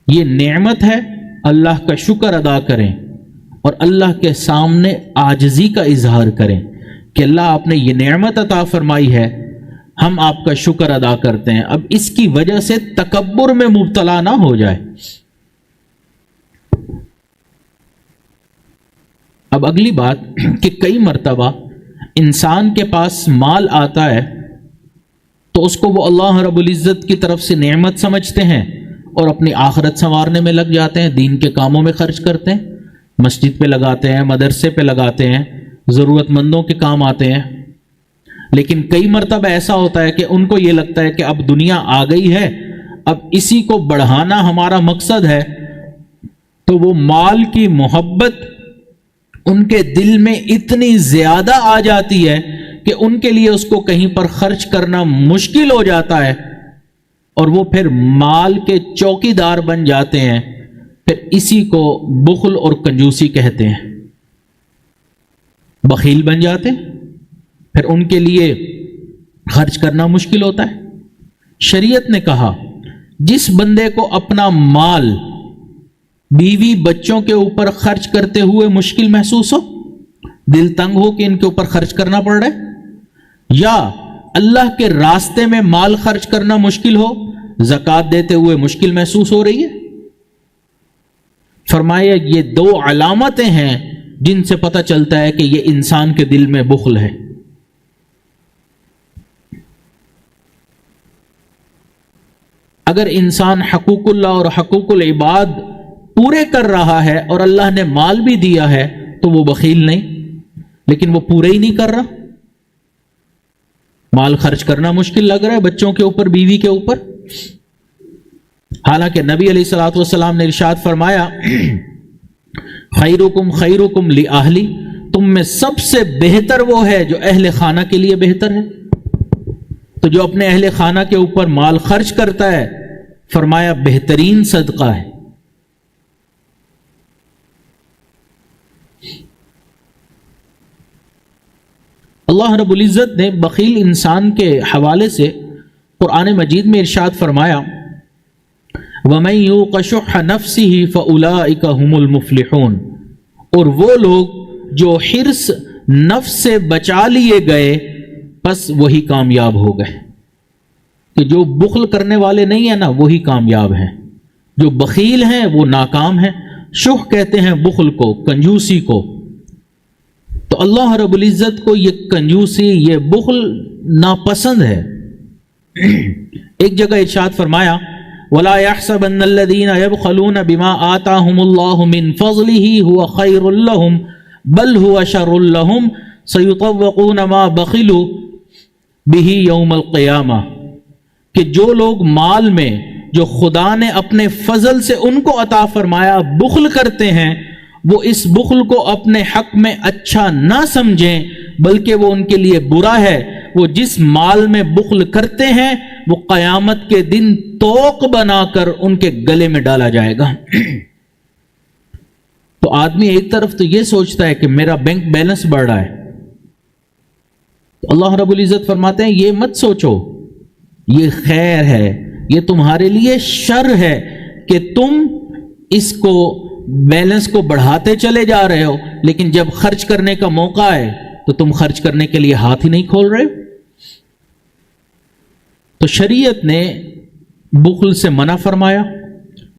یہ نعمت ہے، اللہ کا شکر ادا کریں اور اللہ کے سامنے عاجزی کا اظہار کریں کہ اللہ آپ نے یہ نعمت عطا فرمائی ہے، ہم آپ کا شکر ادا کرتے ہیں۔ اب اس کی وجہ سے تکبر میں مبتلا نہ ہو جائے۔ اب اگلی بات کہ کئی مرتبہ انسان کے پاس مال آتا ہے تو اس کو وہ اللہ رب العزت کی طرف سے نعمت سمجھتے ہیں اور اپنی آخرت سنوارنے میں لگ جاتے ہیں، دین کے کاموں میں خرچ کرتے ہیں، مسجد پہ لگاتے ہیں، مدرسے پہ لگاتے ہیں، ضرورت مندوں کے کام آتے ہیں۔ لیکن کئی مرتبہ ایسا ہوتا ہے کہ ان کو یہ لگتا ہے کہ اب دنیا آ گئی ہے، اب اسی کو بڑھانا ہمارا مقصد ہے، تو وہ مال کی محبت ان کے دل میں اتنی زیادہ آ جاتی ہے کہ ان کے لیے اس کو کہیں پر خرچ کرنا مشکل ہو جاتا ہے، اور وہ پھر مال کے چوکی دار بن جاتے ہیں۔ پھر اسی کو بخل اور کنجوسی کہتے ہیں، بخیل بن جاتے ہیں، پھر ان کے لیے خرچ کرنا مشکل ہوتا ہے۔ شریعت نے کہا جس بندے کو اپنا مال بیوی بچوں کے اوپر خرچ کرتے ہوئے مشکل محسوس ہو، دل تنگ ہو کہ ان کے اوپر خرچ کرنا پڑ رہا ہے، یا اللہ کے راستے میں مال خرچ کرنا مشکل ہو، زکوٰۃ دیتے ہوئے مشکل محسوس ہو رہی ہے، فرمایا یہ دو علامتیں ہیں جن سے پتہ چلتا ہے کہ یہ انسان کے دل میں بخل ہے۔ اگر انسان حقوق اللہ اور حقوق العباد پورے کر رہا ہے اور اللہ نے مال بھی دیا ہے تو وہ بخیل نہیں، لیکن وہ پورے ہی نہیں کر رہا، مال خرچ کرنا مشکل لگ رہا ہے بچوں کے اوپر، بیوی کے اوپر، حالانکہ نبی علیہ الصلوۃ والسلام نے ارشاد فرمایا خیرکم خیرکم لأہلی، تم میں سب سے بہتر وہ ہے جو اہل خانہ کے لیے بہتر ہے۔ تو جو اپنے اہل خانہ کے اوپر مال خرچ کرتا ہے، فرمایا بہترین صدقہ ہے۔ اللہ رب العزت نے بخیل انسان کے حوالے سے قرآن مجید میں ارشاد فرمایا وَمَن يُوقَ شُحَّ نَفْسِهِ فَأُولَٰئِكَ هُمُ الْمُفْلِحُونَ، اور وہ لوگ جو حرص نفس سے بچا لیے گئے بس وہی کامیاب ہو گئے۔ کہ جو بخل کرنے والے نہیں ہیں نا وہی کامیاب ہیں، جو بخیل ہیں وہ ناکام ہیں۔ شح کہتے ہیں بخل کو، کنجوسی کو۔ تو اللہ رب العزت کو یہ کنجوسی، یہ بخل ناپسند ہے۔ ایک جگہ ارشاد فرمایا وَلَا يَحْسَبَنَّ الَّذِينَ يَبْخَلُونَ بِمَا آتَاهُمُ اللَّهُ مِنْ فَضْلِهِ هُوَ خَيْرٌ لَهُمْ بَلْ هُوَ شَرٌ لَهُمْ سَيُطَوَّقُونَ مَا بَخِلُوا بِهِ يَوْمَ الْقِيَامَةِ، کہ جو لوگ مال میں جو خدا نے اپنے فضل سے ان کو عطا فرمایا بخل کرتے ہیں، وہ اس بخل کو اپنے حق میں اچھا نہ سمجھیں بلکہ وہ ان کے لیے برا ہے۔ وہ جس مال میں بخل کرتے ہیں وہ قیامت کے دن توق بنا کر ان کے گلے میں ڈالا جائے گا۔ تو آدمی ایک طرف تو یہ سوچتا ہے کہ میرا بینک بیلنس بڑھ رہا ہے، اللہ رب العزت فرماتے ہیں یہ مت سوچو، یہ خیر ہے، یہ تمہارے لیے شر ہے کہ تم اس کو بیلنس کو بڑھاتے چلے جا رہے ہو، لیکن جب خرچ کرنے کا موقع ہے تو تم خرچ کرنے کے لیے ہاتھ ہی نہیں کھول رہے۔ تو شریعت نے بخل سے منع فرمایا،